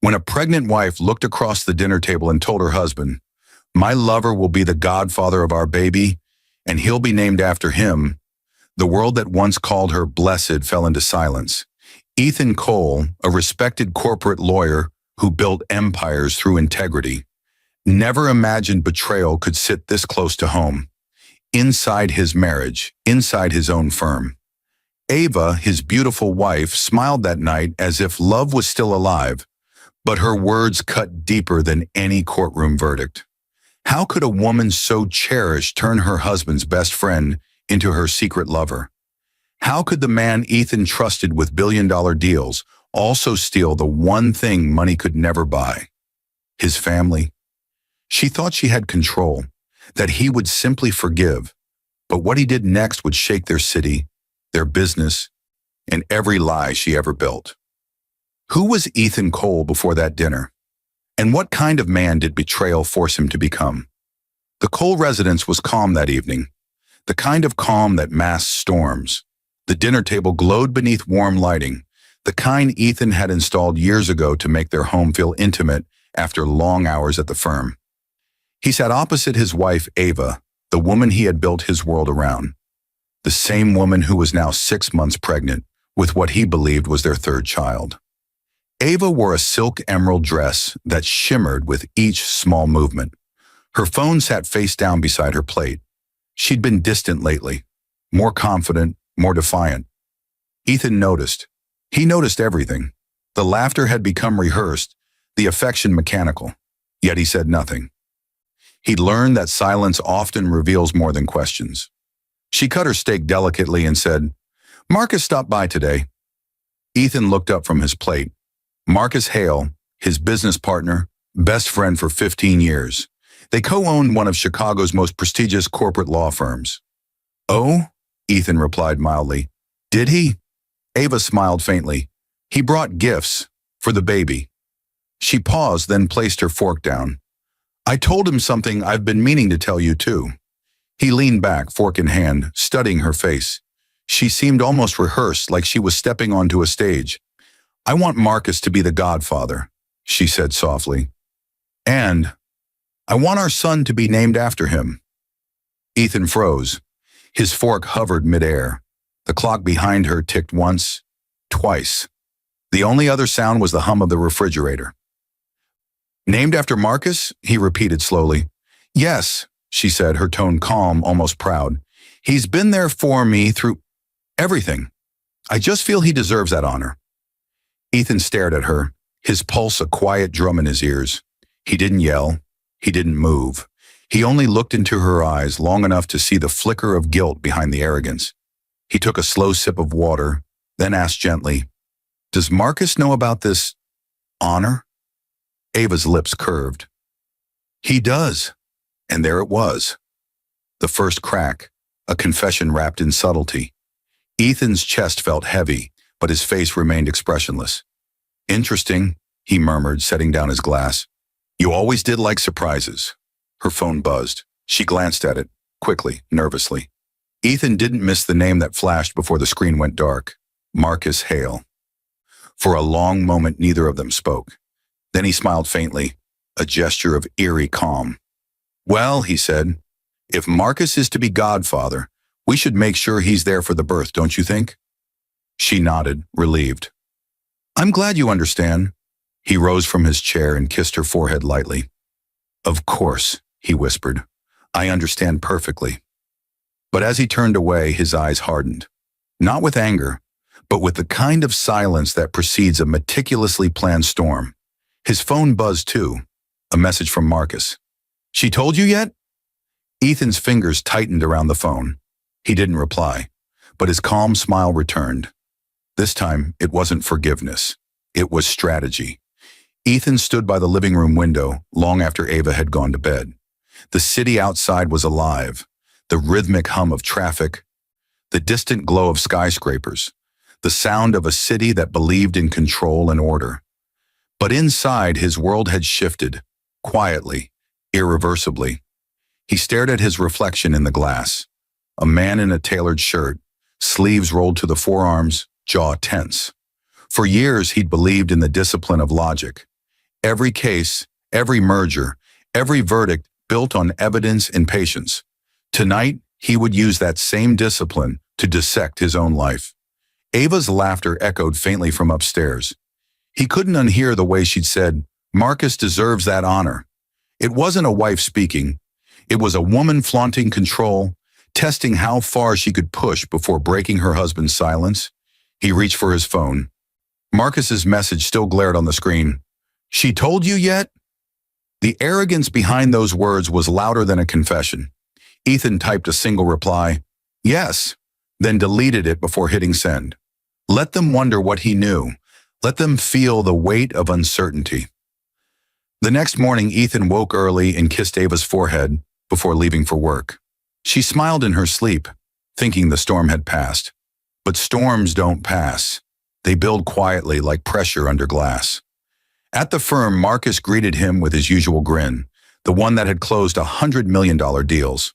When a pregnant wife looked across the dinner table and told her husband, "My lover will be the godfather of our baby, and he'll be named after him," the world that once called her blessed fell into silence. Ethan Cole, a respected corporate lawyer who built empires through integrity, never imagined betrayal could sit this close to home, inside his marriage, inside his own firm. Ava, his beautiful wife, smiled that night as if love was still alive, but her words cut deeper than any courtroom verdict. How could a woman so cherished turn her husband's best friend into her secret lover? How could the man Ethan trusted with billion-dollar deals also steal the one thing money could never buy? His family. She thought she had control, that he would simply forgive, but what he did next would shake their city, their business, and every lie she ever built. Who was Ethan Cole before that dinner? And what kind of man did betrayal force him to become? The Cole residence was calm that evening, the kind of calm that masks storms. The dinner table glowed beneath warm lighting, the kind Ethan had installed years ago to make their home feel intimate after long hours at the firm. He sat opposite his wife, Ava, the woman he had built his world around, the same woman who was now 6 months pregnant with what he believed was their third child. Ava wore a silk emerald dress that shimmered with each small movement. Her phone sat face down beside her plate. She'd been distant lately, more confident, more defiant. Ethan noticed. He noticed everything. The laughter had become rehearsed, the affection mechanical, yet he said nothing. He'd learned that silence often reveals more than questions. She cut her steak delicately and said, "Marcus stopped by today." Ethan looked up from his plate. Marcus Hale, his business partner, best friend for 15 years. They co-owned one of Chicago's most prestigious corporate law firms. "Oh?" Ethan replied mildly. "Did he?" Ava smiled faintly. "He brought gifts for the baby." She paused, then placed her fork down. "I told him something I've been meaning to tell you too." He leaned back, fork in hand, studying her face. She seemed almost rehearsed, like she was stepping onto a stage. "I want Marcus to be the godfather," she said softly. "And I want our son to be named after him." Ethan froze. His fork hovered midair. The clock behind her ticked once, twice. The only other sound was the hum of the refrigerator. "Named after Marcus?" he repeated slowly. "Yes," she said, her tone calm, almost proud. "He's been there for me through everything. I just feel he deserves that honor." Ethan stared at her, his pulse a quiet drum in his ears. He didn't yell. He didn't move. He only looked into her eyes long enough to see the flicker of guilt behind the arrogance. He took a slow sip of water, then asked gently, "Does Marcus know about this honor?" Ava's lips curved. "He does." And there it was. The first crack, a confession wrapped in subtlety. Ethan's chest felt heavy, but his face remained expressionless. "Interesting," he murmured, setting down his glass. "You always did like surprises." Her phone buzzed. She glanced at it, quickly, nervously. Ethan didn't miss the name that flashed before the screen went dark. Marcus Hale. For a long moment, neither of them spoke. Then he smiled faintly, a gesture of eerie calm. "Well," he said, "if Marcus is to be godfather, we should make sure he's there for the birth, don't you think?" She nodded, relieved. "I'm glad you understand." He rose from his chair and kissed her forehead lightly. "Of course," he whispered. "I understand perfectly." But as he turned away, his eyes hardened. Not with anger, but with the kind of silence that precedes a meticulously planned storm. His phone buzzed too, a message from Marcus. "She told you yet?" Ethan's fingers tightened around the phone. He didn't reply, but his calm smile returned. This time, it wasn't forgiveness. It was strategy. Ethan stood by the living room window long after Ava had gone to bed. The city outside was alive, the rhythmic hum of traffic, the distant glow of skyscrapers, the sound of a city that believed in control and order. But inside, his world had shifted, quietly, irreversibly. He stared at his reflection in the glass, a man in a tailored shirt, sleeves rolled to the forearms, jaw tense. For years, he'd believed in the discipline of logic. Every case, every merger, every verdict built on evidence and patience. Tonight, he would use that same discipline to dissect his own life. Ava's laughter echoed faintly from upstairs. He couldn't unhear the way she'd said, "Marcus deserves that honor." It wasn't a wife speaking. It was a woman flaunting control, testing how far she could push before breaking her husband's silence. He reached for his phone. Marcus's message still glared on the screen. "She told you yet?" The arrogance behind those words was louder than a confession. Ethan typed a single reply, "Yes," then deleted it before hitting send. Let them wonder what he knew. Let them feel the weight of uncertainty. The next morning, Ethan woke early and kissed Ava's forehead before leaving for work. She smiled in her sleep, thinking the storm had passed. But storms don't pass. They build quietly like pressure under glass. At the firm, Marcus greeted him with his usual grin, the one that had closed $100 million deals.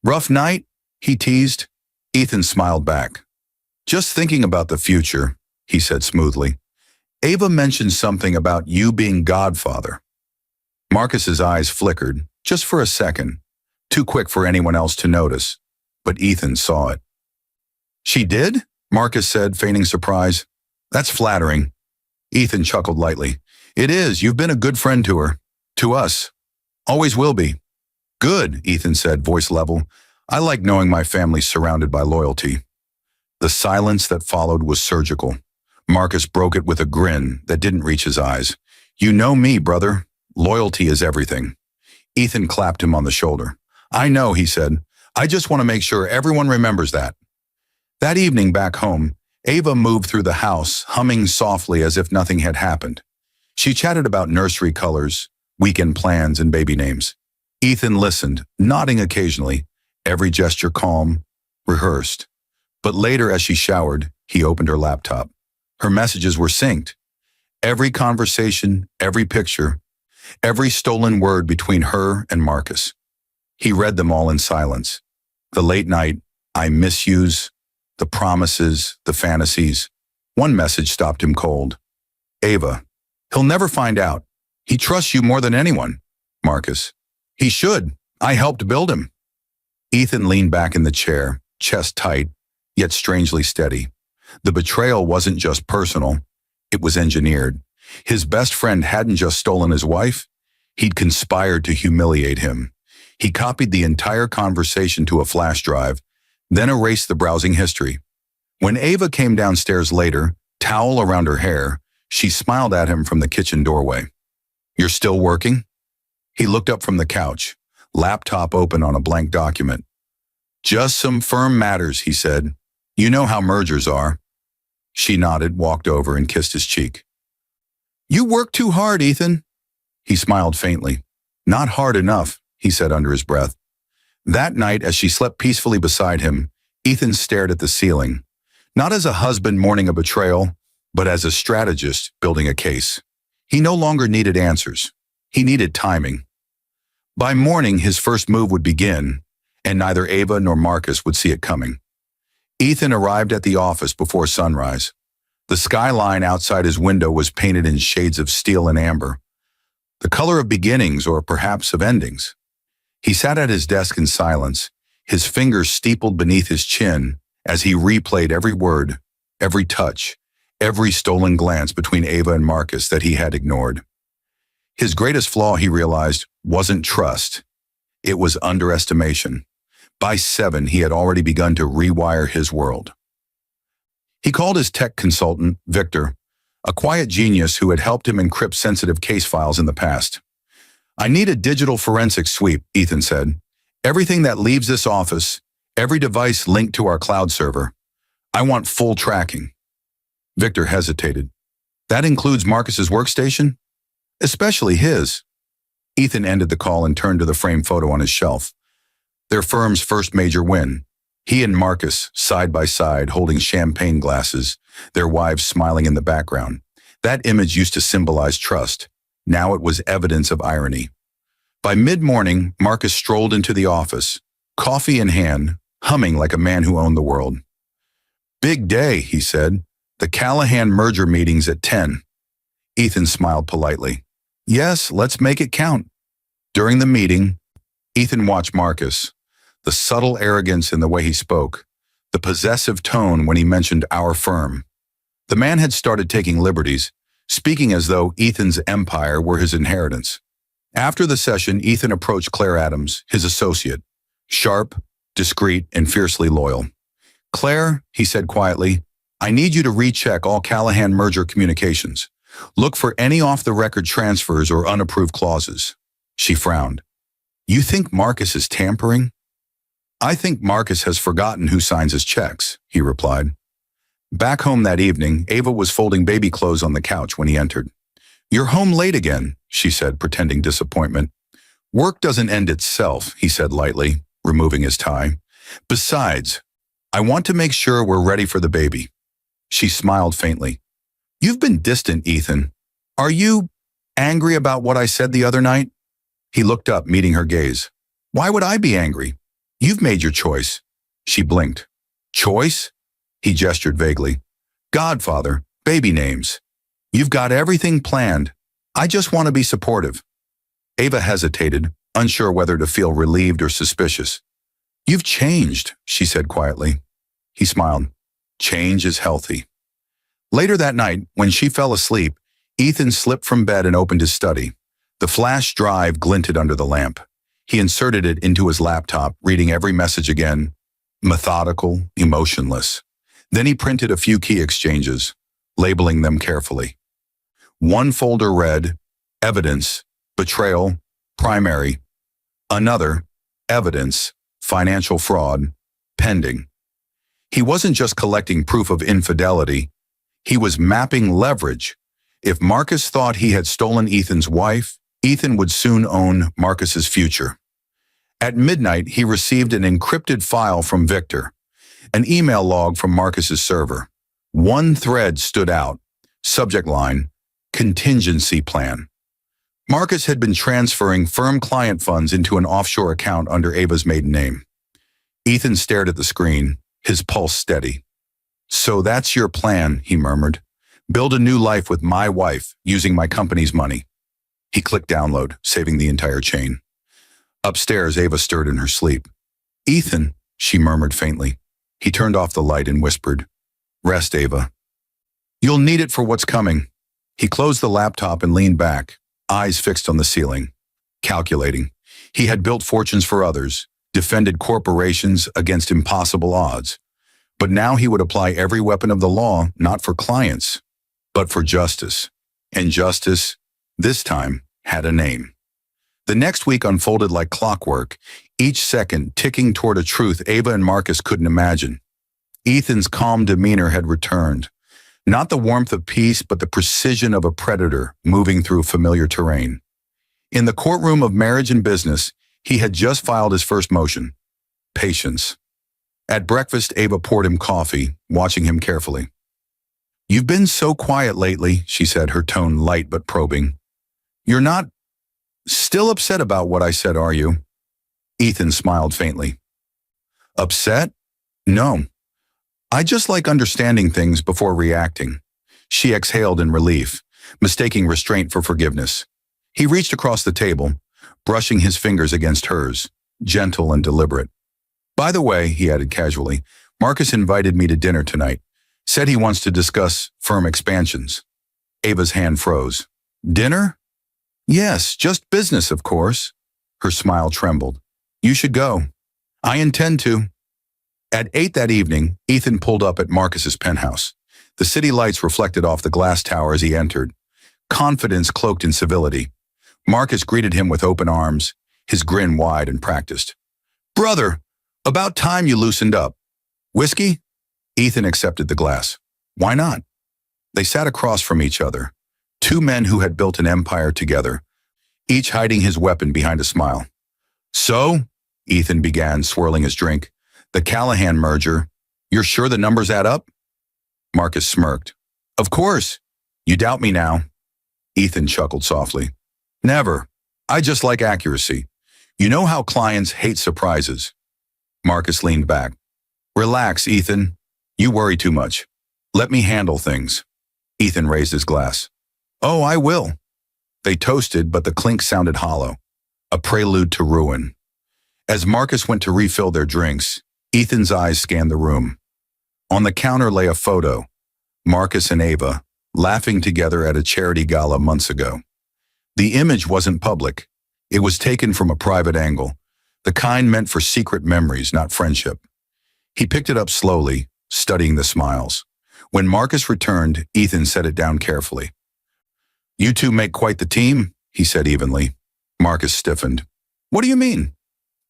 "Rough night?" he teased. Ethan smiled back. "Just thinking about the future," he said smoothly. "Ava mentioned something about you being Godfather." Marcus's eyes flickered, just for a second, too quick for anyone else to notice, but Ethan saw it. "She did?" Marcus said, feigning surprise. "That's flattering." Ethan chuckled lightly. "It is. You've been a good friend to her. To us. Always will be." "Good," Ethan said, voice level. "I like knowing my family's surrounded by loyalty." The silence that followed was surgical. Marcus broke it with a grin that didn't reach his eyes. "You know me, brother. Loyalty is everything." Ethan clapped him on the shoulder. "I know," he said. "I just want to make sure everyone remembers that." That evening back home, Ava moved through the house, humming softly as if nothing had happened. She chatted about nursery colors, weekend plans, and baby names. Ethan listened, nodding occasionally, every gesture calm, rehearsed. But later, as she showered, he opened her laptop. Her messages were synced. Every conversation, every picture, every stolen word between her and Marcus. He read them all in silence. The late night, "I miss yous," the promises, the fantasies. One message stopped him cold. "Ava, he'll never find out. He trusts you more than anyone." Marcus, "He should. I helped build him." Ethan leaned back in the chair, chest tight, yet strangely steady. The betrayal wasn't just personal. It was engineered. His best friend hadn't just stolen his wife. He'd conspired to humiliate him. He copied the entire conversation to a flash drive, then erased the browsing history. When Ava came downstairs later, towel around her hair, she smiled at him from the kitchen doorway. "You're still working?" He looked up from the couch, laptop open on a blank document. "Just some firm matters," he said. "You know how mergers are." She nodded, walked over, and kissed his cheek. "You work too hard, Ethan." He smiled faintly. "Not hard enough," he said under his breath. That night, as she slept peacefully beside him, Ethan stared at the ceiling, not as a husband mourning a betrayal, but as a strategist building a case. He no longer needed answers. He needed timing. By morning, his first move would begin, and neither Ava nor Marcus would see it coming. Ethan arrived at the office before sunrise. The skyline outside his window was painted in shades of steel and amber, the color of beginnings or perhaps of endings. He sat at his desk in silence, his fingers steepled beneath his chin as he replayed every word, every touch, every stolen glance between Ava and Marcus that he had ignored. His greatest flaw, he realized, wasn't trust. It was underestimation. By 7, he had already begun to rewire his world. He called his tech consultant, Victor, a quiet genius who had helped him encrypt sensitive case files in the past. "I need a digital forensics sweep," Ethan said. "Everything that leaves this office, every device linked to our cloud server. I want full tracking." Victor hesitated. "That includes Marcus's workstation?" "Especially his." Ethan ended the call and turned to the framed photo on his shelf. Their firm's first major win. He and Marcus, side by side, holding champagne glasses, their wives smiling in the background. That image used to symbolize trust. Now it was evidence of irony. By mid-morning, Marcus strolled into the office, coffee in hand, humming like a man who owned the world. "Big day," he said. "The Callahan merger meeting's at 10. Ethan smiled politely. Yes, let's make it count. During the meeting, Ethan watched Marcus. The subtle arrogance in the way he spoke, the possessive tone when he mentioned our firm. The man had started taking liberties, speaking as though Ethan's empire were his inheritance. After the session, Ethan approached Claire Adams, his associate, sharp, discreet, and fiercely loyal. Claire, he said quietly, I need you to recheck all Callahan merger communications. Look for any off-the-record transfers or unapproved clauses. She frowned. You think Marcus is tampering? I think Marcus has forgotten who signs his checks, he replied. Back home that evening, Ava was folding baby clothes on the couch when he entered. You're home late again, she said, pretending disappointment. Work doesn't end itself, he said lightly, removing his tie. Besides, I want to make sure we're ready for the baby. She smiled faintly. You've been distant, Ethan. Are you angry about what I said the other night? He looked up, meeting her gaze. Why would I be angry? You've made your choice. She blinked. Choice? He gestured vaguely. Godfather, baby names. You've got everything planned. I just want to be supportive. Ava hesitated, unsure whether to feel relieved or suspicious. You've changed, she said quietly. He smiled. Change is healthy. Later that night, when she fell asleep, Ethan slipped from bed and opened his study. The flash drive glinted under the lamp. He inserted it into his laptop, reading every message again, methodical, emotionless. Then he printed a few key exchanges, labeling them carefully. One folder read, Evidence, Betrayal, Primary. Another, Evidence, Financial Fraud, Pending. He wasn't just collecting proof of infidelity, he was mapping leverage. If Marcus thought he had stolen Ethan's wife, Ethan would soon own Marcus's future. At midnight, he received an encrypted file from Victor, an email log from Marcus's server. One thread stood out. Subject line, Contingency Plan. Marcus had been transferring firm client funds into an offshore account under Ava's maiden name. Ethan stared at the screen, his pulse steady. So that's your plan, he murmured. Build a new life with my wife, using my company's money. He clicked download, saving the entire chain. Upstairs, Ava stirred in her sleep. Ethan, she murmured faintly. He turned off the light and whispered, Rest, Ava. You'll need it for what's coming. He closed the laptop and leaned back, eyes fixed on the ceiling. Calculating. He had built fortunes for others, defended corporations against impossible odds. But now he would apply every weapon of the law, not for clients, but for justice. And justice, this time, had a name. The next week unfolded like clockwork, each second ticking toward a truth Ava and Marcus couldn't imagine. Ethan's calm demeanor had returned. Not the warmth of peace, but the precision of a predator moving through familiar terrain. In the courtroom of marriage and business, he had just filed his first motion. Patience. At breakfast, Ava poured him coffee, watching him carefully. You've been so quiet lately, she said, her tone light but probing. You're not still upset about what I said, are you? Ethan smiled faintly. Upset? No. I just like understanding things before reacting. She exhaled in relief, mistaking restraint for forgiveness. He reached across the table, brushing his fingers against hers, gentle and deliberate. By the way, he added casually, Marcus invited me to dinner tonight. Said he wants to discuss firm expansions. Ava's hand froze. Dinner? Yes, just business, of course. Her smile trembled. You should go. I intend to. At 8 that evening, Ethan pulled up at Marcus's penthouse. The city lights reflected off the glass tower as he entered. Confidence cloaked in civility. Marcus greeted him with open arms, his grin wide and practiced. Brother, about time you loosened up. Whiskey? Ethan accepted the glass. Why not? They sat across from each other, two men who had built an empire together, each hiding his weapon behind a smile. So, Ethan began, swirling his drink, the Callahan merger, you're sure the numbers add up? Marcus smirked. Of course. You doubt me now. Ethan chuckled softly. Never. I just like accuracy. You know how clients hate surprises. Marcus leaned back. Relax, Ethan. You worry too much. Let me handle things. Ethan raised his glass. Oh, I will. They toasted, but the clink sounded hollow, a prelude to ruin. As Marcus went to refill their drinks, Ethan's eyes scanned the room. On the counter lay a photo, Marcus and Ava, laughing together at a charity gala months ago. The image wasn't public. It was taken from a private angle, the kind meant for secret memories, not friendship. He picked it up slowly, studying the smiles. When Marcus returned, Ethan set it down carefully. "You two make quite the team," he said evenly. Marcus stiffened. "What do you mean?"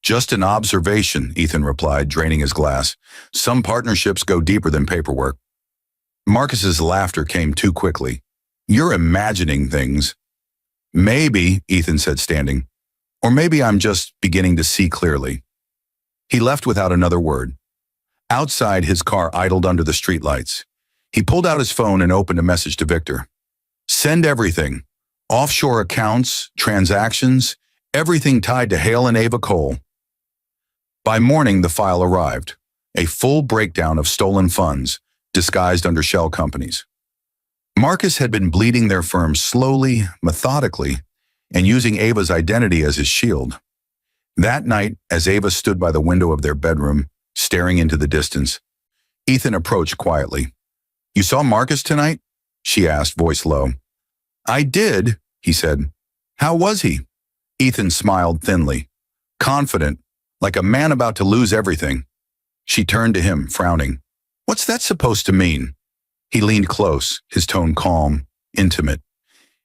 "Just an observation," Ethan replied, draining his glass. "Some partnerships go deeper than paperwork." Marcus's laughter came too quickly. "You're imagining things." "Maybe," Ethan said, standing. "Or maybe I'm just beginning to see clearly." He left without another word. Outside, his car idled under the streetlights. He pulled out his phone and opened a message to Victor. "Send everything. Offshore accounts, transactions, everything tied to Hale and Ava Cole." By morning, the file arrived. A full breakdown of stolen funds, disguised under shell companies. Marcus had been bleeding their firm slowly, methodically, and using Ava's identity as his shield. That night, as Ava stood by the window of their bedroom, staring into the distance, Ethan approached quietly. "You saw Marcus tonight?" she asked, voice low. "I did," he said. "How was he?" Ethan smiled thinly, confident, like a man about to lose everything. She turned to him, frowning. "What's that supposed to mean?" He leaned close, his tone calm, intimate.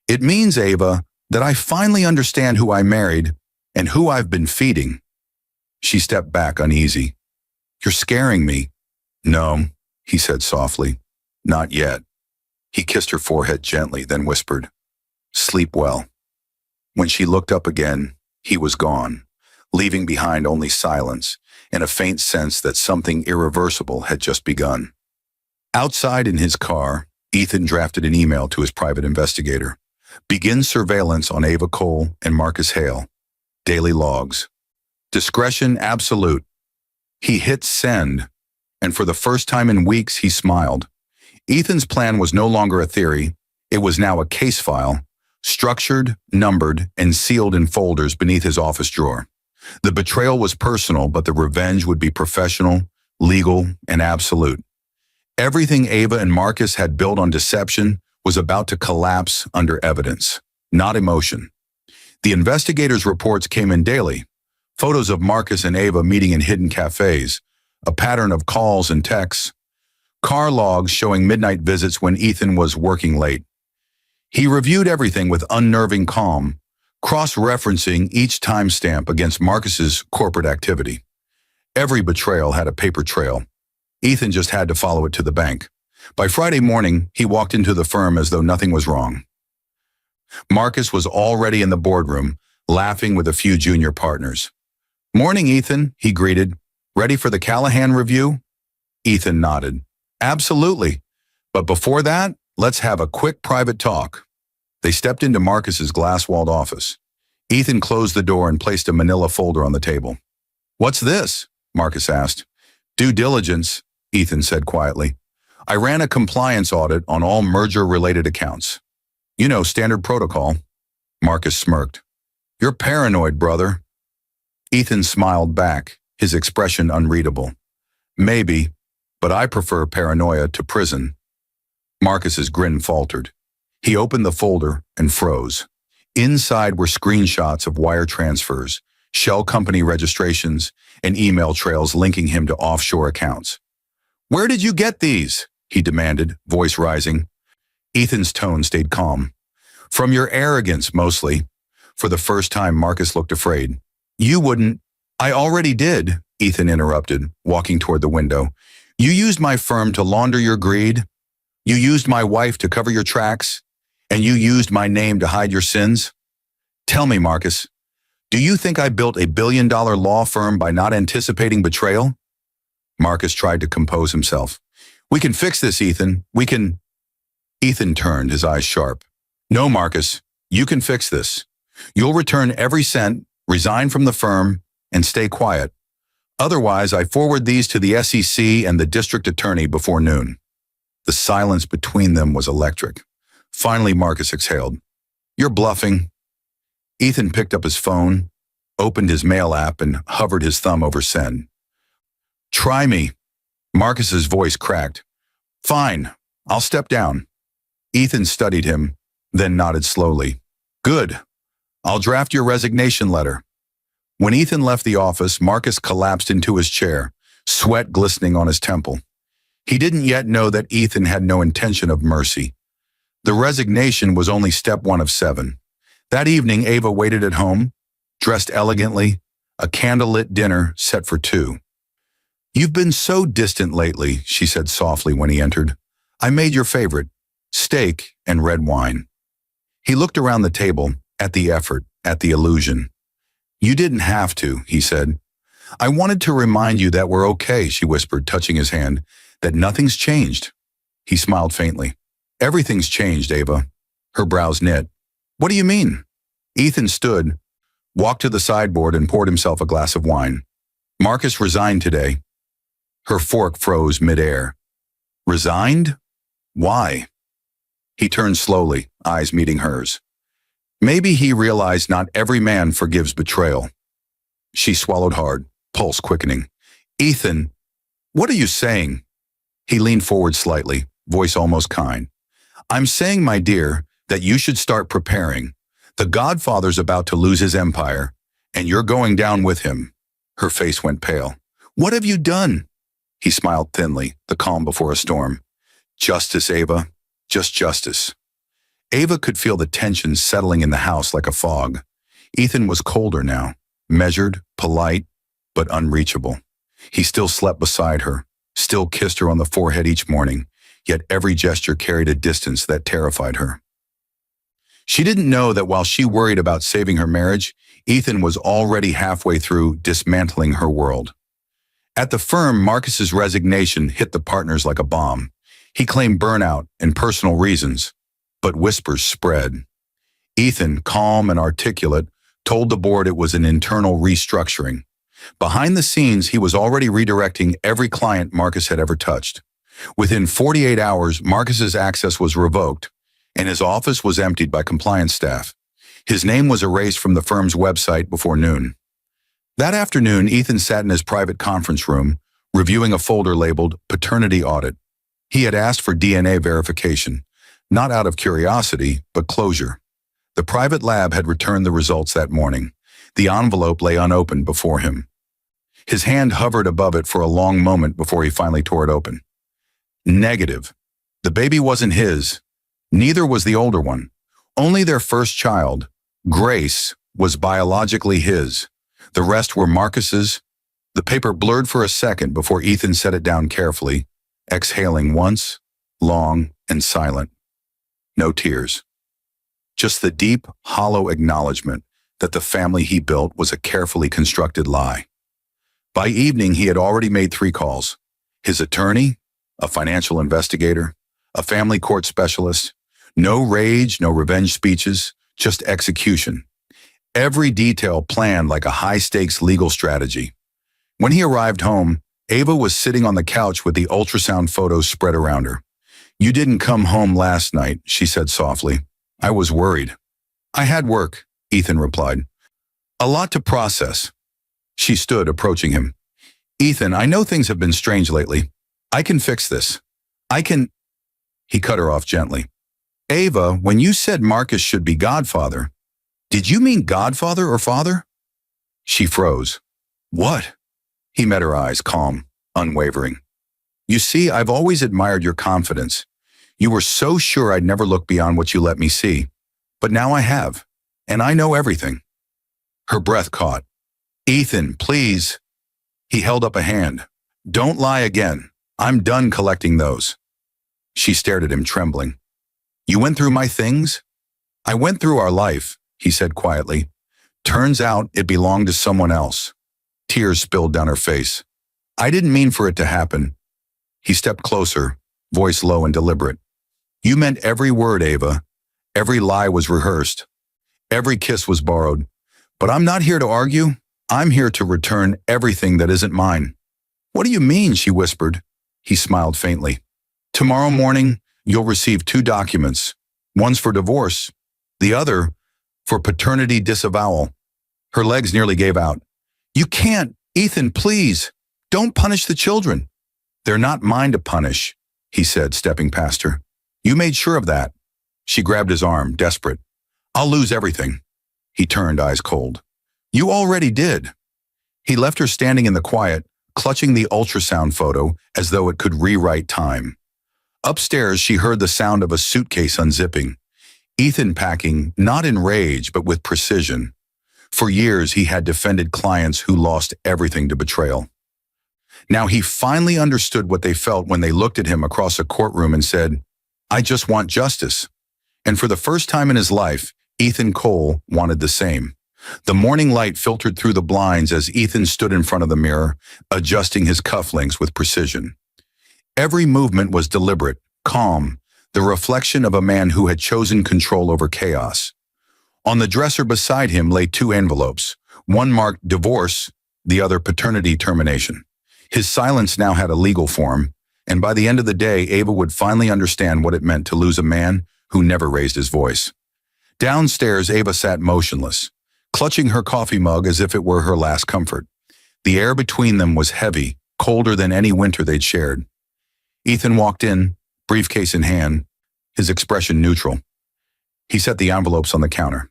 "It means, Ava, that I finally understand who I married and who I've been feeding." She stepped back, uneasy. "You're scaring me." "No," he said softly. "Not yet." He kissed her forehead gently, then whispered, "Sleep well." When she looked up again, he was gone, leaving behind only silence and a faint sense that something irreversible had just begun. Outside in his car, Ethan drafted an email to his private investigator. "Begin surveillance on Ava Cole and Marcus Hale. Daily logs. Discretion absolute." He hit send, and for the first time in weeks, he smiled. Ethan's plan was no longer a theory. It was now a case file, structured, numbered, and sealed in folders beneath his office drawer. The betrayal was personal, but the revenge would be professional, legal, and absolute. Everything Ava and Marcus had built on deception was about to collapse under evidence, not emotion. The investigators' reports came in daily. Photos of Marcus and Ava meeting in hidden cafes, a pattern of calls and texts, car logs showing midnight visits when Ethan was working late. He reviewed everything with unnerving calm, cross-referencing each timestamp against Marcus's corporate activity. Every betrayal had a paper trail. Ethan just had to follow it to the bank. By Friday morning, he walked into the firm as though nothing was wrong. Marcus was already in the boardroom, laughing with a few junior partners. "Morning, Ethan," he greeted. "Ready for the Callahan review?" Ethan nodded. "Absolutely. But before that, let's have a quick private talk." They stepped into Marcus's glass-walled office. Ethan closed the door and placed a manila folder on the table. "What's this?" Marcus asked. "Due diligence," Ethan said quietly. "I ran a compliance audit on all merger-related accounts. You know, standard protocol." Marcus smirked. "You're paranoid, brother." Ethan smiled back, his expression unreadable. "Maybe, but I prefer paranoia to prison." Marcus's grin faltered. He opened the folder and froze. Inside were screenshots of wire transfers, shell company registrations, and email trails linking him to offshore accounts. "Where did you get these?" he demanded, voice rising. Ethan's tone stayed calm. "From your arrogance, mostly." For the first time, Marcus looked afraid. "You wouldn't—" "I already did," Ethan interrupted, walking toward the window. "You used my firm to launder your greed. You used my wife to cover your tracks. And you used my name to hide your sins. Tell me, Marcus, do you think I built a billion-dollar law firm by not anticipating betrayal?" Marcus tried to compose himself. "We can fix this, Ethan. We can—" Ethan turned, his eyes sharp. "No, Marcus, you can fix this. You'll return every cent, resign from the firm, and stay quiet. Otherwise, I forward these to the SEC and the district attorney before noon." The silence between them was electric. Finally, Marcus exhaled. You're bluffing. Ethan picked up his phone, opened his mail app, and hovered his thumb over send. Try me. Marcus's voice cracked. Fine, I'll step down. Ethan studied him, then nodded slowly. Good. I'll draft your resignation letter. When Ethan left the office, Marcus collapsed into his chair, sweat glistening on his temple. He didn't yet know that Ethan had no intention of mercy. The resignation was only step one of 7. That evening, Ava waited at home, dressed elegantly, a candlelit dinner set for 2. You've been so distant lately, she said softly when he entered. I made your favorite, steak and red wine. He looked around the table, at the effort, at the illusion. You didn't have to, he said. I wanted to remind you that we're okay, she whispered, touching his hand, that nothing's changed. He smiled faintly. Everything's changed, Ava. Her brows knit. What do you mean? Ethan stood, walked to the sideboard and poured himself a glass of wine. Marcus resigned today. Her fork froze midair. Resigned? Why? He turned slowly, eyes meeting hers. Maybe he realized not every man forgives betrayal. She swallowed hard, pulse quickening. Ethan, what are you saying? He leaned forward slightly, voice almost kind. I'm saying, my dear, that you should start preparing. The Godfather's about to lose his empire, and you're going down with him. Her face went pale. What have you done? He smiled thinly, the calm before a storm. Justice, Ava. Just justice. Ava could feel the tension settling in the house like a fog. Ethan was colder now, measured, polite, but unreachable. He still slept beside her, still kissed her on the forehead each morning, yet every gesture carried a distance that terrified her. She didn't know that while she worried about saving her marriage, Ethan was already halfway through dismantling her world. At the firm, Marcus's resignation hit the partners like a bomb. He claimed burnout and personal reasons, but whispers spread. Ethan, calm and articulate, told the board it was an internal restructuring. Behind the scenes, he was already redirecting every client Marcus had ever touched. Within 48 hours, Marcus's access was revoked, and his office was emptied by compliance staff. His name was erased from the firm's website before noon. That afternoon, Ethan sat in his private conference room, reviewing a folder labeled Paternity Audit. He had asked for DNA verification, not out of curiosity, but closure. The private lab had returned the results that morning. The envelope lay unopened before him. His hand hovered above it for a long moment before he finally tore it open. Negative. The baby wasn't his. Neither was the older one. Only their first child, Grace, was biologically his. The rest were Marcus's. The paper blurred for a second before Ethan set it down carefully, exhaling once, long and silent. No tears. Just the deep, hollow acknowledgement that the family he built was a carefully constructed lie. By evening, he had already made 3 calls. His attorney, a financial investigator, a family court specialist. No rage, no revenge speeches, just execution. Every detail planned like a high-stakes legal strategy. When he arrived home, Ava was sitting on the couch with the ultrasound photos spread around her. You didn't come home last night, she said softly. I was worried. I had work, Ethan replied. A lot to process. She stood, approaching him. Ethan, I know things have been strange lately. I can fix this. I can... He cut her off gently. Ava, when you said Marcus should be Godfather, did you mean Godfather or father? She froze. What? He met her eyes, calm, unwavering. You see, I've always admired your confidence. You were so sure I'd never look beyond what you let me see. But now I have, and I know everything. Her breath caught. Ethan, please. He held up a hand. Don't lie again. I'm done collecting those. She stared at him, trembling. You went through my things? I went through our life, he said quietly. Turns out it belonged to someone else. Tears spilled down her face. I didn't mean for it to happen. He stepped closer, voice low and deliberate. You meant every word, Ava. Every lie was rehearsed. Every kiss was borrowed. But I'm not here to argue. I'm here to return everything that isn't mine. What do you mean? She whispered. He smiled faintly. Tomorrow morning, you'll receive 2 documents. One's for divorce, The other for paternity disavowal. Her legs nearly gave out. You can't, Ethan, please. Don't punish the children. They're not mine to punish, he said, stepping past her. You made sure of that. She grabbed his arm, desperate. I'll lose everything. He turned, eyes cold. You already did. He left her standing in the quiet, clutching the ultrasound photo as though it could rewrite time. Upstairs, she heard the sound of a suitcase unzipping. Ethan packing, not in rage, but with precision. For years, he had defended clients who lost everything to betrayal. Now he finally understood what they felt when they looked at him across a courtroom and said, I just want justice. And for the first time in his life, Ethan Cole wanted the same. The morning light filtered through the blinds as Ethan stood in front of the mirror, adjusting his cufflinks with precision. Every movement was deliberate, calm, the reflection of a man who had chosen control over chaos. On the dresser beside him lay two envelopes, one marked divorce, the other paternity termination. His silence now had a legal form, and by the end of the day, Ava would finally understand what it meant to lose a man who never raised his voice. Downstairs, Ava sat motionless, clutching her coffee mug as if it were her last comfort. The air between them was heavy, colder than any winter they'd shared. Ethan walked in, briefcase in hand, his expression neutral. He set the envelopes on the counter.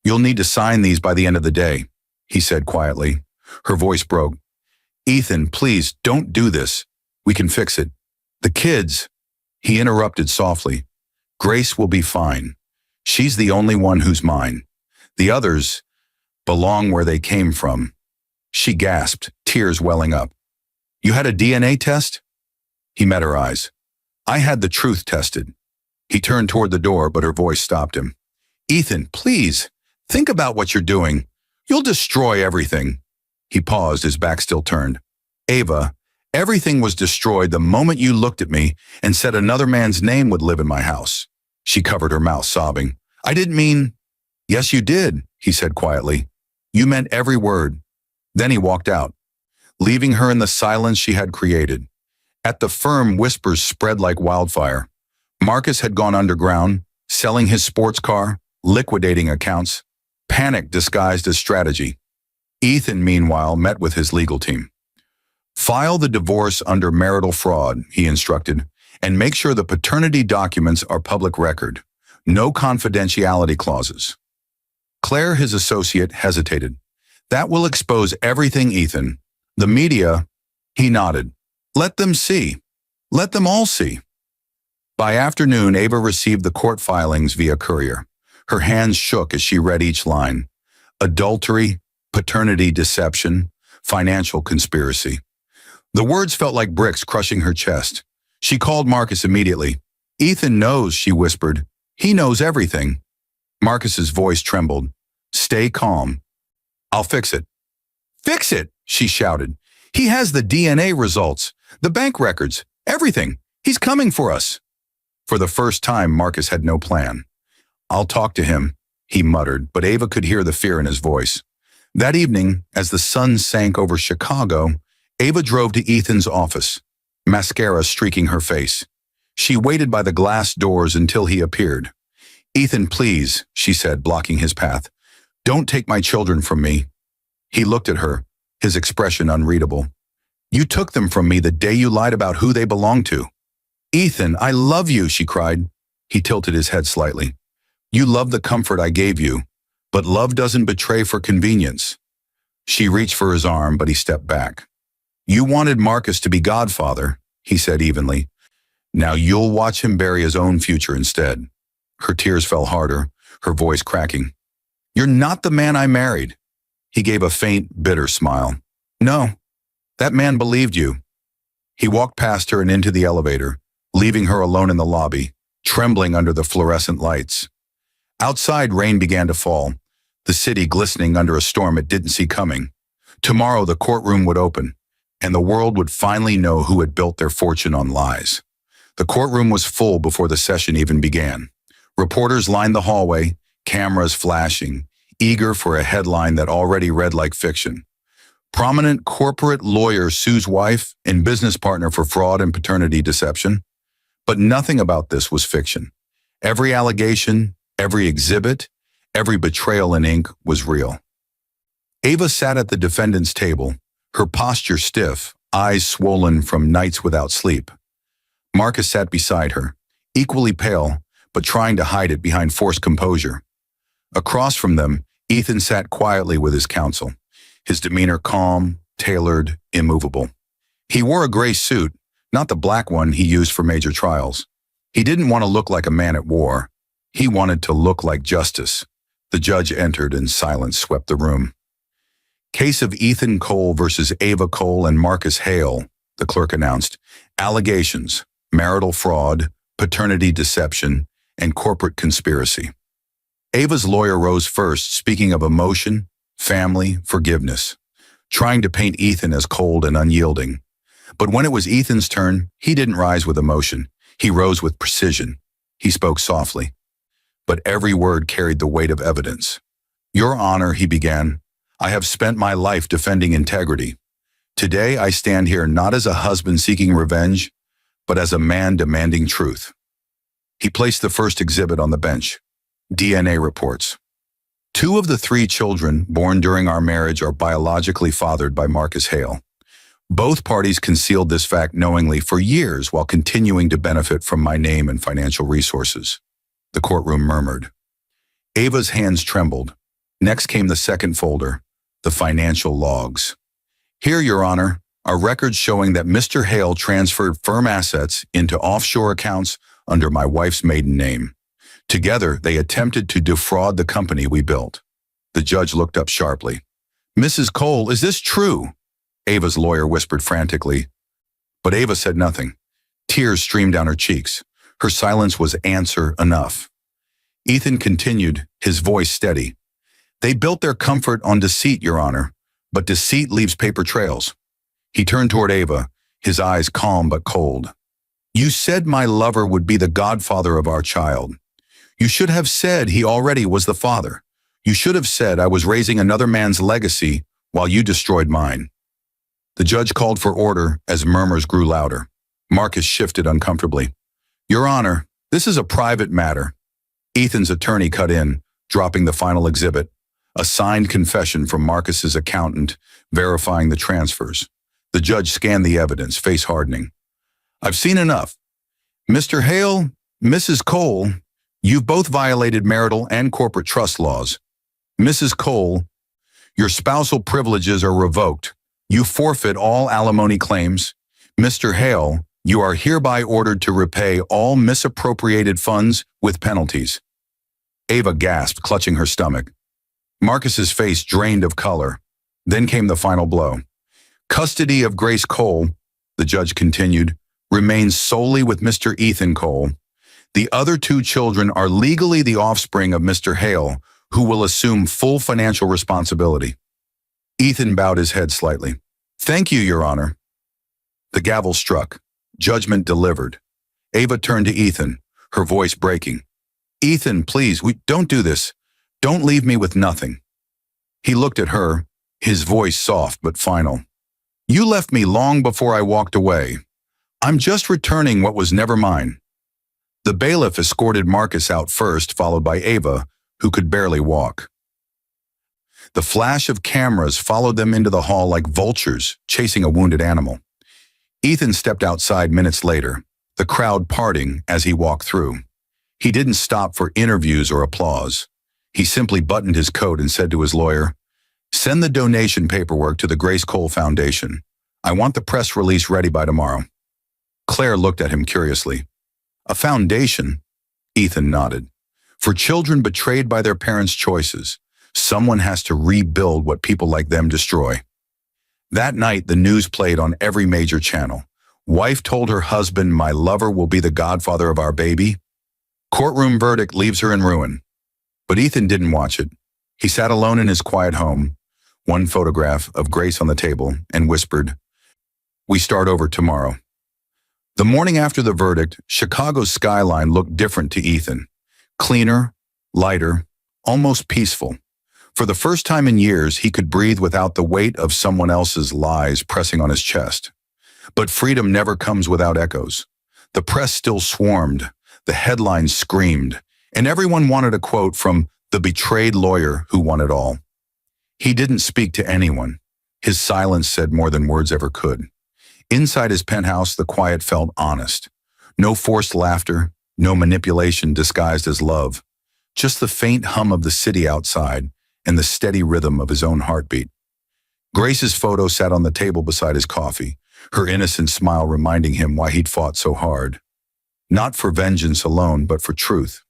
You'll need to sign these by the end of the day, he said quietly. Her voice broke. Ethan, please, don't do this. We can fix it. The kids, he interrupted softly. Grace will be fine. She's the only one who's mine. The others belong where they came from. She gasped, tears welling up. You had a DNA test? He met her eyes. I had the truth tested. He turned toward the door, but her voice stopped him. Ethan, please, think about what you're doing. You'll destroy everything. He paused, his back still turned. Ava, everything was destroyed the moment you looked at me and said another man's name would live in my house. She covered her mouth, sobbing. I didn't mean... Yes, you did, he said quietly. You meant every word. Then he walked out, leaving her in the silence she had created. At the firm, whispers spread like wildfire. Marcus had gone underground, selling his sports car, liquidating accounts, panic disguised as strategy. Ethan, meanwhile, met with his legal team. File the divorce under marital fraud, he instructed, and make sure the paternity documents are public record. No confidentiality clauses. Claire, his associate, hesitated. That will expose everything, Ethan. The media, he nodded. Let them see. Let them all see. By afternoon, Ava received the court filings via courier. Her hands shook as she read each line. Adultery, paternity deception, financial conspiracy. The words felt like bricks crushing her chest. She called Marcus immediately. Ethan knows, she whispered. He knows everything. Marcus's voice trembled. Stay calm. I'll fix it. Fix it, she shouted. He has the DNA results, the bank records, everything. He's coming for us. For the first time, Marcus had no plan. I'll talk to him, he muttered, but Ava could hear the fear in his voice. That evening, as the sun sank over Chicago, Ava drove to Ethan's office, mascara streaking her face. She waited by the glass doors until he appeared. Ethan, please, she said, blocking his path. Don't take my children from me. He looked at her, his expression unreadable. You took them from me the day you lied about who they belonged to. Ethan, I love you, she cried. He tilted his head slightly. You love the comfort I gave you, but love doesn't betray for convenience. She reached for his arm, but he stepped back. You wanted Marcus to be Godfather, he said evenly. Now you'll watch him bury his own future instead. Her tears fell harder, her voice cracking. You're not the man I married. He gave a faint, bitter smile. No, that man believed you. He walked past her and into the elevator, leaving her alone in the lobby, trembling under the fluorescent lights. Outside, rain began to fall, the city glistening under a storm it didn't see coming. Tomorrow, the courtroom would open, and the world would finally know who had built their fortune on lies. The courtroom was full before the session even began. Reporters lined the hallway, cameras flashing, eager for a headline that already read like fiction. Prominent corporate lawyer sues wife and business partner for fraud and paternity deception. But nothing about this was fiction. Every allegation, Every exhibit, every betrayal in ink was real. Ava sat at the defendant's table, her posture stiff, eyes swollen from nights without sleep. Marcus sat beside her, equally pale, but trying to hide it behind forced composure. Across from them, Ethan sat quietly with his counsel, his demeanor calm, tailored, immovable. He wore a gray suit, not the black one he used for major trials. He didn't want to look like a man at war. He wanted to look like justice. The judge entered and silence swept the room. Case of Ethan Cole versus Ava Cole and Marcus Hale, the clerk announced. Allegations, marital fraud, paternity deception, and corporate conspiracy. Ava's lawyer rose first, speaking of emotion, family, forgiveness, trying to paint Ethan as cold and unyielding. But when it was Ethan's turn, he didn't rise with emotion. He rose with precision. He spoke softly, but every word carried the weight of evidence. Your Honor, he began, I have spent my life defending integrity. Today I stand here not as a husband seeking revenge, but as a man demanding truth. He placed the first exhibit on the bench. DNA reports. 2 of the 3 children born during our marriage are biologically fathered by Marcus Hale. Both parties concealed this fact knowingly for years while continuing to benefit from my name and financial resources. The courtroom murmured. Ava's hands trembled. Next came the second folder, the financial logs. Here, Your Honor, are records showing that Mr. Hale transferred firm assets into offshore accounts under my wife's maiden name. Together, they attempted to defraud the company we built. The judge looked up sharply. Mrs. Cole, is this true? Ava's lawyer whispered frantically, but Ava said nothing. Tears streamed down her cheeks. Her silence was answer enough. Ethan continued, his voice steady. They built their comfort on deceit, Your Honor, but deceit leaves paper trails. He turned toward Ava, his eyes calm but cold. You said my lover would be the godfather of our child. You should have said he already was the father. You should have said I was raising another man's legacy while you destroyed mine. The judge called for order as murmurs grew louder. Marcus shifted uncomfortably. Your Honor, this is a private matter. Ethan's attorney cut in, dropping the final exhibit, a signed confession from Marcus's accountant verifying the transfers. The judge scanned the evidence, face hardening. I've seen enough. Mr. Hale, Mrs. Cole, you've both violated marital and corporate trust laws. Mrs. Cole, your spousal privileges are revoked. You forfeit all alimony claims. Mr. Hale, you are hereby ordered to repay all misappropriated funds with penalties. Ava gasped, clutching her stomach. Marcus's face drained of color. Then came the final blow. Custody of Grace Cole, the judge continued, remains solely with Mr. Ethan Cole. The other 2 children are legally the offspring of Mr. Hale, who will assume full financial responsibility. Ethan bowed his head slightly. Thank you, Your Honor. The gavel struck. Judgment delivered. Ava turned to Ethan, her voice breaking. Ethan, please, don't do this. Don't leave me with nothing. He looked at her, his voice soft but final. You left me long before I walked away. I'm just returning what was never mine. The bailiff escorted Marcus out first, followed by Ava, who could barely walk. The flash of cameras followed them into the hall like vultures chasing a wounded animal. Ethan stepped outside minutes later, the crowd parting as he walked through. He didn't stop for interviews or applause. He simply buttoned his coat and said to his lawyer, Send the donation paperwork to the Grace Cole Foundation. I want the press release ready by tomorrow. Claire looked at him curiously. A foundation? Ethan nodded. For children betrayed by their parents' choices, someone has to rebuild what people like them destroy. That night, the news played on every major channel. Wife told her husband, my lover will be the godfather of our baby. Courtroom verdict leaves her in ruin. But Ethan didn't watch it. He sat alone in his quiet home, one photograph of Grace on the table, and whispered, We start over tomorrow. The morning after the verdict, Chicago's skyline looked different to Ethan. Cleaner, lighter, almost peaceful. For the first time in years, he could breathe without the weight of someone else's lies pressing on his chest. But freedom never comes without echoes. The press still swarmed. The headlines screamed. And everyone wanted a quote from the betrayed lawyer who won it all. He didn't speak to anyone. His silence said more than words ever could. Inside his penthouse, the quiet felt honest. No forced laughter, no manipulation disguised as love. Just the faint hum of the city outside and the steady rhythm of his own heartbeat. Grace's photo sat on the table beside his coffee, her innocent smile reminding him why he'd fought so hard. Not for vengeance alone, but for truth.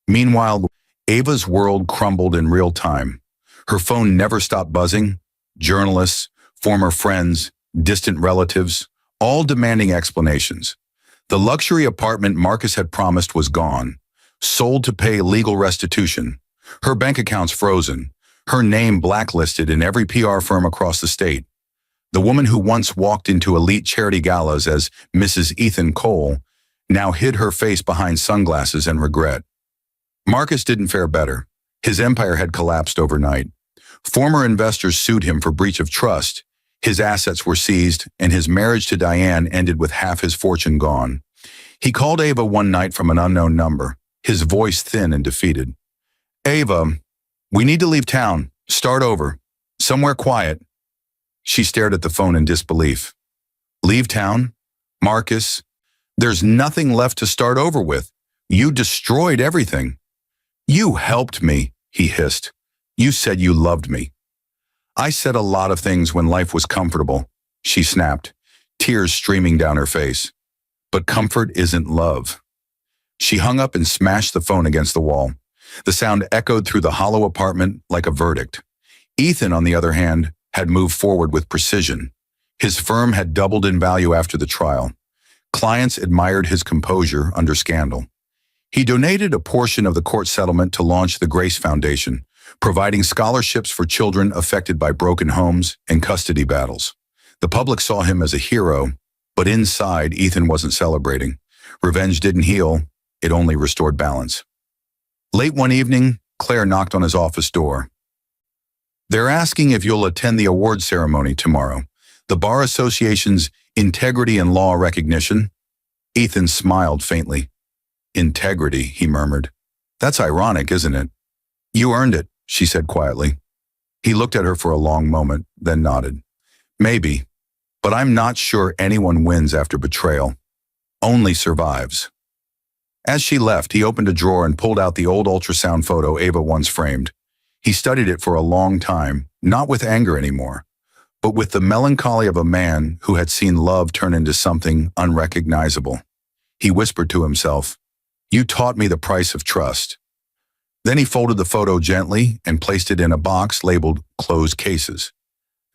Meanwhile, Ava's world crumbled in real time. Her phone never stopped buzzing. Journalists, former friends, distant relatives, all demanding explanations. The luxury apartment Marcus had promised was gone, sold to pay legal restitution. Her bank accounts frozen, her name blacklisted in every PR firm across the state. The woman who once walked into elite charity galas as Mrs. Ethan Cole now hid her face behind sunglasses and regret. Marcus didn't fare better. His empire had collapsed overnight. Former investors sued him for breach of trust. His assets were seized, and his marriage to Diane ended with half his fortune gone. He called Ava one night from an unknown number, his voice thin and defeated. "Ava, we need to leave town, start over, somewhere quiet." She stared at the phone in disbelief. "Leave town? Marcus, there's nothing left to start over with. You destroyed everything." "You helped me," he hissed. "You said you loved me." "I said a lot of things when life was comfortable," she snapped, tears streaming down her face. "But comfort isn't love." She hung up and smashed the phone against the wall. The sound echoed through the hollow apartment like a verdict. Ethan, on the other hand, had moved forward with precision. His firm had doubled in value after the trial. Clients admired his composure under scandal. He donated a portion of the court settlement to launch the Grace Foundation, providing scholarships for children affected by broken homes and custody battles. The public saw him as a hero, but inside, Ethan wasn't celebrating. Revenge didn't heal, it only restored balance. Late one evening, Claire knocked on his office door. "They're asking if you'll attend the award ceremony tomorrow, the Bar Association's Integrity and Law Recognition." Ethan smiled faintly. "Integrity," he murmured. "That's ironic, isn't it?" "You earned it," she said quietly. He looked at her for a long moment, then nodded. "Maybe, but I'm not sure anyone wins after betrayal. Only survives." As she left, he opened a drawer and pulled out the old ultrasound photo Ava once framed. He studied it for a long time, not with anger anymore, but with the melancholy of a man who had seen love turn into something unrecognizable. He whispered to himself, "You taught me the price of trust." Then he folded the photo gently and placed it in a box labeled "Closed Cases."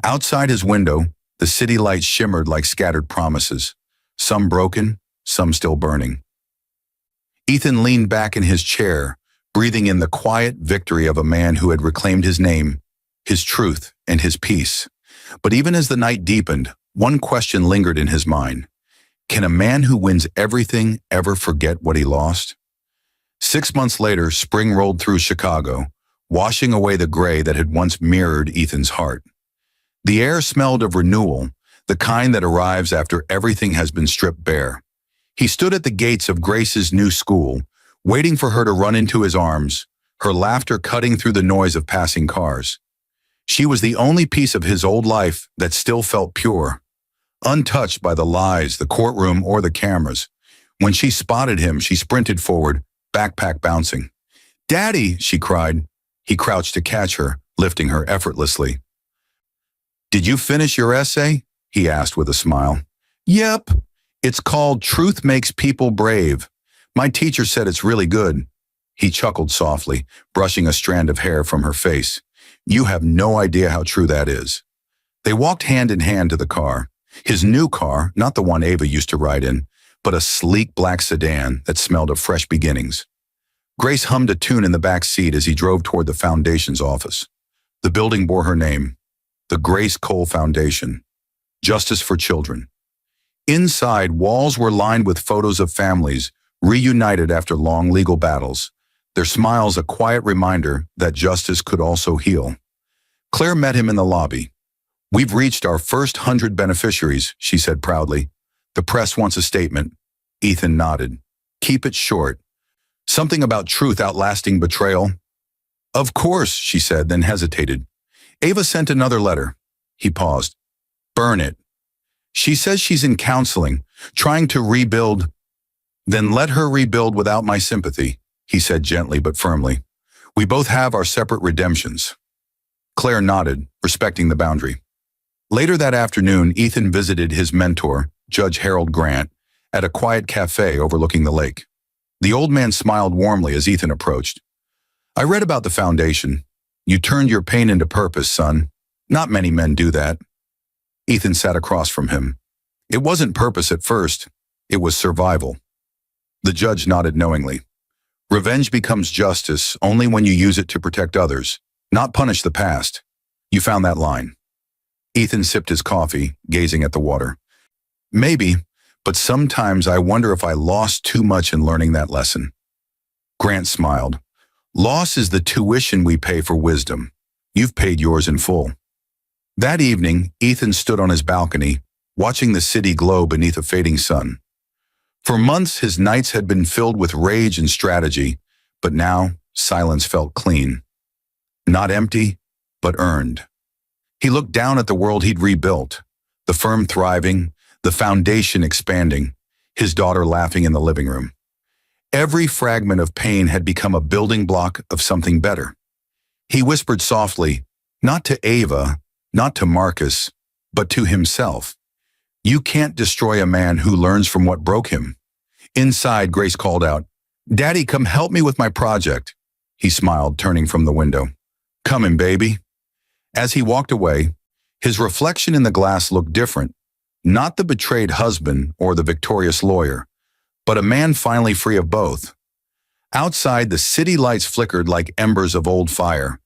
Outside his window, the city lights shimmered like scattered promises, some broken, some still burning. Ethan leaned back in his chair, breathing in the quiet victory of a man who had reclaimed his name, his truth, and his peace. But even as the night deepened, one question lingered in his mind. Can a man who wins everything ever forget what he lost? 6 months later, spring rolled through Chicago, washing away the gray that had once mirrored Ethan's heart. The air smelled of renewal, the kind that arrives after everything has been stripped bare. He stood at the gates of Grace's new school, waiting for her to run into his arms, her laughter cutting through the noise of passing cars. She was the only piece of his old life that still felt pure, untouched by the lies, the courtroom, or the cameras. When she spotted him, she sprinted forward, backpack bouncing. "Daddy!" she cried. He crouched to catch her, lifting her effortlessly. "Did you finish your essay?" he asked with a smile. "Yep. It's called Truth Makes People Brave. My teacher said it's really good." He chuckled softly, brushing a strand of hair from her face. "You have no idea how true that is." They walked hand in hand to the car. His new car, not the one Ava used to ride in, but a sleek black sedan that smelled of fresh beginnings. Grace hummed a tune in the back seat as he drove toward the foundation's office. The building bore her name, the Grace Cole Foundation, Justice for Children. Inside, walls were lined with photos of families reunited after long legal battles, their smiles a quiet reminder that justice could also heal. Claire met him in the lobby. "We've reached our first 100 beneficiaries," she said proudly. "The press wants a statement." Ethan nodded. "Keep it short." Something about truth outlasting betrayal? Of course, she said, then hesitated. Ava sent another letter. He paused. Burn it. She says she's in counseling, trying to rebuild. Then let her rebuild without my sympathy, he said gently but firmly. We both have our separate redemptions. Claire nodded, respecting the boundary. Later that afternoon, Ethan visited his mentor, Judge Harold Grant, at a quiet cafe overlooking the lake. The old man smiled warmly as Ethan approached. I read about the foundation. You turned your pain into purpose, son. Not many men do that. Ethan sat across from him. It wasn't purpose at first. It was survival. The judge nodded knowingly. Revenge becomes justice only when you use it to protect others, not punish the past. You found that line. Ethan sipped his coffee, gazing at the water. Maybe, but sometimes I wonder if I lost too much in learning that lesson. Grant smiled. Loss is the tuition we pay for wisdom. You've paid yours in full. That evening, Ethan stood on his balcony, watching the city glow beneath a fading sun. For months, his nights had been filled with rage and strategy, but now silence felt clean. Not empty, but earned. He looked down at the world he'd rebuilt, the firm thriving, the foundation expanding, his daughter laughing in the living room. Every fragment of pain had become a building block of something better. He whispered softly, not to Ava, not to Marcus, but to himself. You can't destroy a man who learns from what broke him. Inside, Grace called out, Daddy, come help me with my project. He smiled, turning from the window. Coming, baby. As he walked away, his reflection in the glass looked different. Not the betrayed husband or the victorious lawyer, but a man finally free of both. Outside, the city lights flickered like embers of old fire.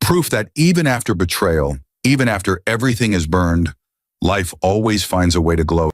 Proof that even after betrayal, even after everything is burned, life always finds a way to glow.